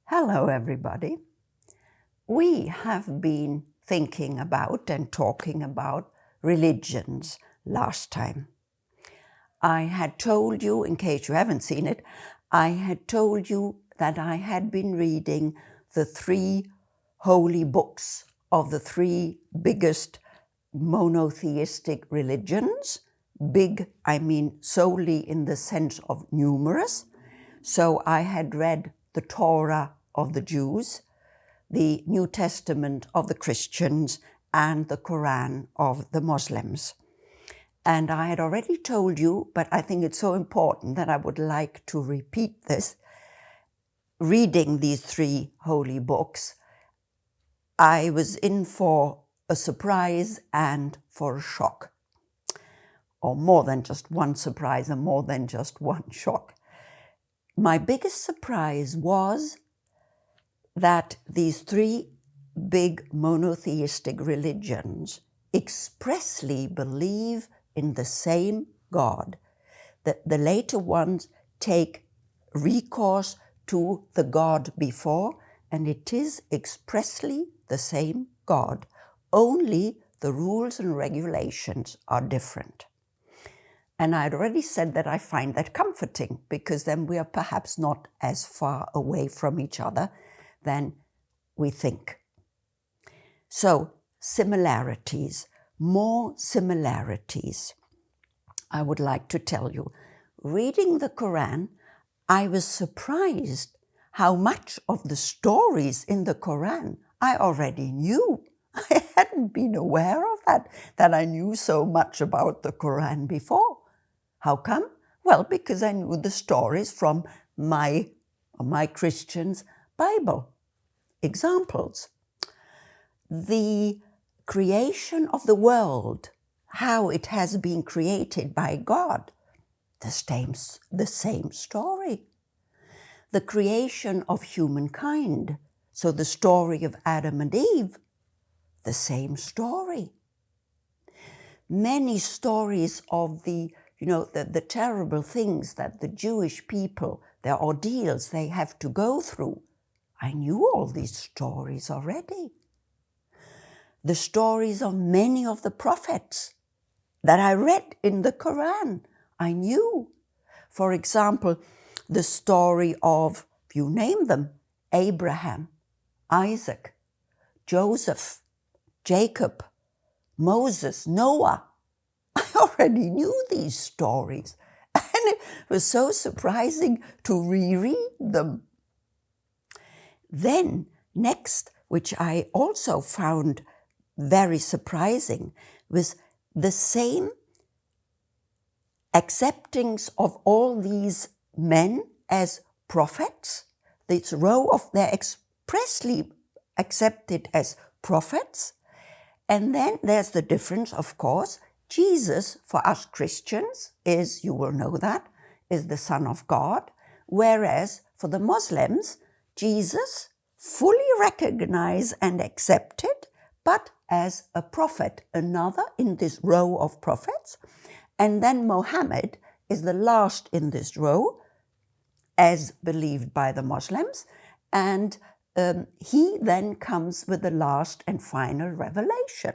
Hello, everybody. We have been thinking about and talking about religions last time. I had told you, in case you haven't seen it, I had told you that I had been reading the 3 holy books of the 3 biggest monotheistic religions. Big, I mean solely in the sense of numerous. So I had read the Torah of the Jews, the New Testament of the Christians, and the Quran of the Muslims. And I had already told you, but I think it's so important that I would like to repeat this. Reading these 3 holy books, I was in for a surprise and for a shock. Or more than just one surprise and more than just one shock. My biggest surprise was that these 3 big monotheistic religions expressly believe in the same God. That the later ones take recourse to the God before, and it is expressly the same God. Only the rules and regulations are different. And I had already said that I find that comforting, because then we are perhaps not as far away from each other than we think. So, similarities, more similarities. I would like to tell you, reading the Quran, I was surprised how much of the stories in the Quran I already knew. I hadn't been aware of that I knew so much about the Quran before. How come? Well, because I knew the stories from my Christian's Bible. Examples. The creation of the world, how it has been created by God, the same story. The creation of humankind, so the story of Adam and Eve, the same story. Many stories of the terrible things that the Jewish people, their ordeals they have to go through. I knew all these stories already. The stories of many of the prophets that I read in the Quran, I knew. For example, the story of, you name them, Abraham, Isaac, Joseph, Jacob, Moses, Noah. I already knew these stories, and it was so surprising to reread them. Then, next, which I also found very surprising, was the same acceptance of all these men as prophets. This row of they're expressly accepted as prophets. And then there's the difference, of course. Jesus, for us Christians, is, you will know that, is the Son of God, whereas for the Muslims, Jesus, fully recognized and accepted, but as a prophet, another in this row of prophets. And then Muhammad is the last in this row, as believed by the Muslims, and he then comes with the last and final revelation.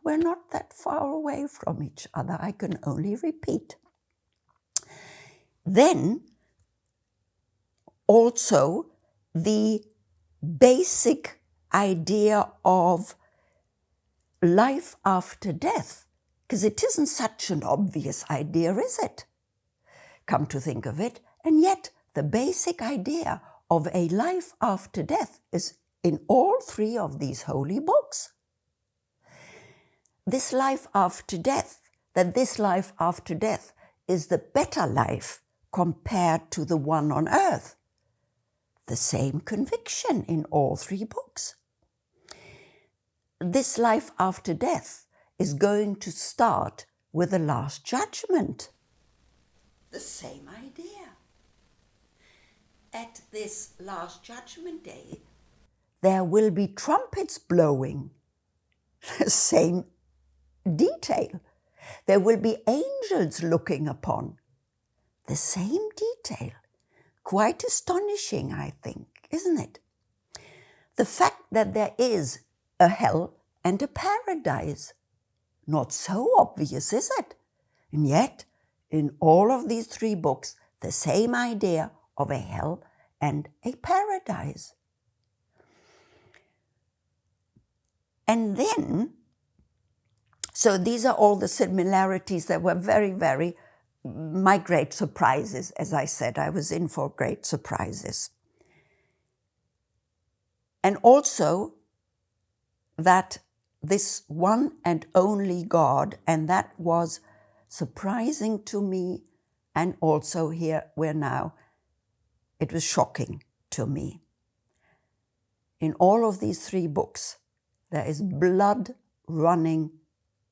We're not that far away from each other, I can only repeat. Then, also, the basic idea of life after death, because it isn't such an obvious idea, is it? Come to think of it, and yet the basic idea of a life after death is in all 3 of these holy books. This life after death is the better life compared to the one on earth. The same conviction in all 3 books. This life after death is going to start with the last judgment. The same idea. At this last judgment day, there will be trumpets blowing. The same detail. There will be angels looking upon. The same detail. quite astonishing, I think, isn't it? The fact that there is a hell and a paradise. Not so obvious, is it? And yet, in all of these 3 books, the same idea of a hell and a paradise. And then, so these are all the similarities that were very, very, my great surprises. As I said, I was in for great surprises. And also that this one and only God, and that was surprising to me, and also here we're now, it was shocking to me. In all of these 3 books, there is blood running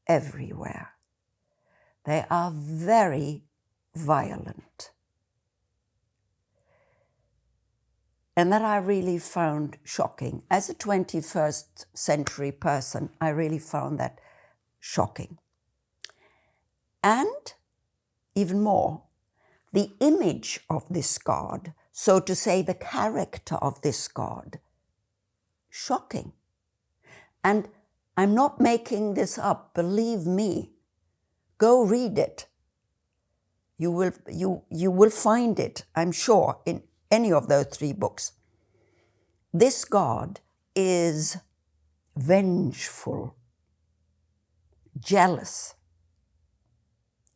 everywhere. They are very violent. And that I really found shocking. As a 21st century person, I really found that shocking. And even more, the image of this God, so to say, the character of this God, shocking. And I'm not making this up, believe me. Go read it. You will find it, I'm sure, in any of those 3 books. This God is vengeful, jealous,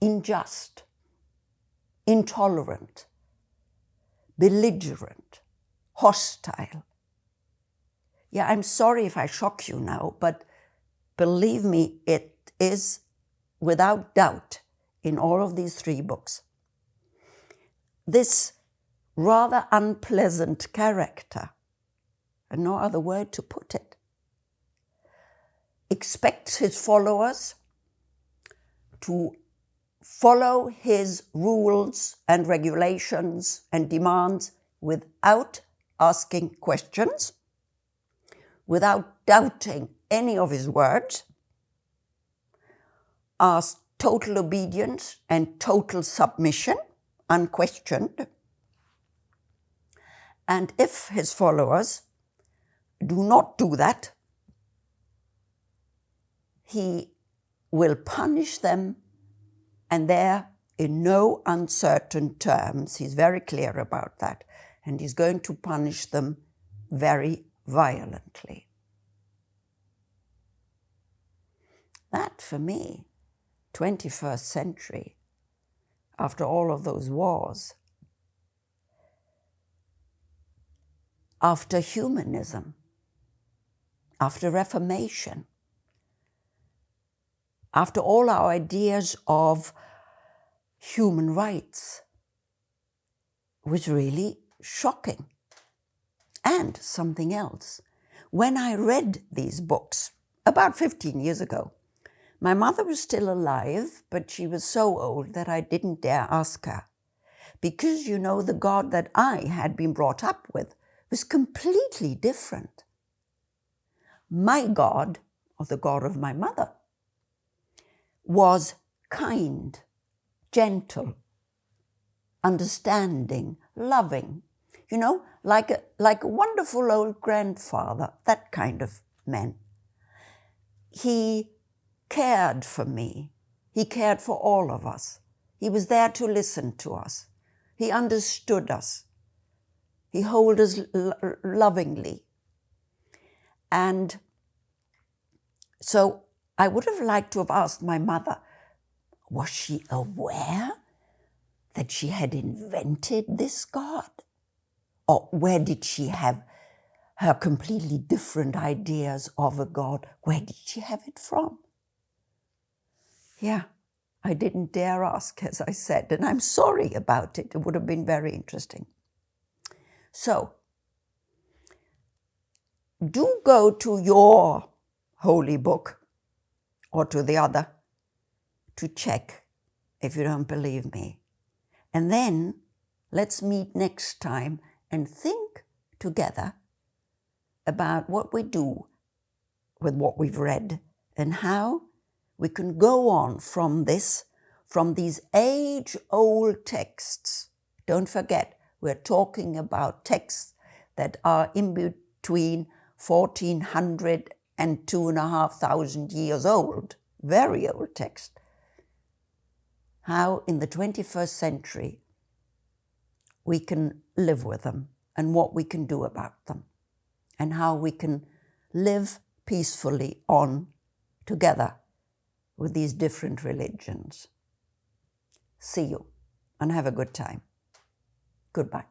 unjust, intolerant, belligerent, hostile. Yeah, I'm sorry if I shock you now, but believe me, it is without doubt in all of these 3 books. This rather unpleasant character, and no other word to put it, expects his followers to follow his rules and regulations and demands without asking questions, without doubting any of his words, asks total obedience and total submission, unquestioned. And if his followers do not do that, he will punish them, and there in no uncertain terms. He's very clear about that, and he's going to punish them very violently. That, for me, 21st century, after all of those wars, after humanism, after Reformation, after all our ideas of human rights, was really shocking. And something else. When I read these books, about 15 years ago, my mother was still alive, but she was so old that I didn't dare ask her. Because, you know, the God that I had been brought up with was completely different. My God, or the God of my mother, was kind, gentle, understanding, loving, you know, like a wonderful old grandfather, that kind of man. He cared for me. He cared for all of us. He was there to listen to us. He understood us. He held us lovingly. And so I would have liked to have asked my mother, was she aware that she had invented this God? Or where did she have her completely different ideas of a God? Where did she have it from? Yeah, I didn't dare ask, as I said, and I'm sorry about it. It would have been very interesting. So, do go to your holy book or to the other to check if you don't believe me. And then let's meet next time and think together about what we do with what we've read and how we can go on from these age-old texts. Don't forget, We're talking about texts that are in between 1400 and 2,500 years old, very old text. How in the 21st century we can live with them and what we can do about them and how we can live peacefully on together with these different religions. See you and have a good time. Goodbye.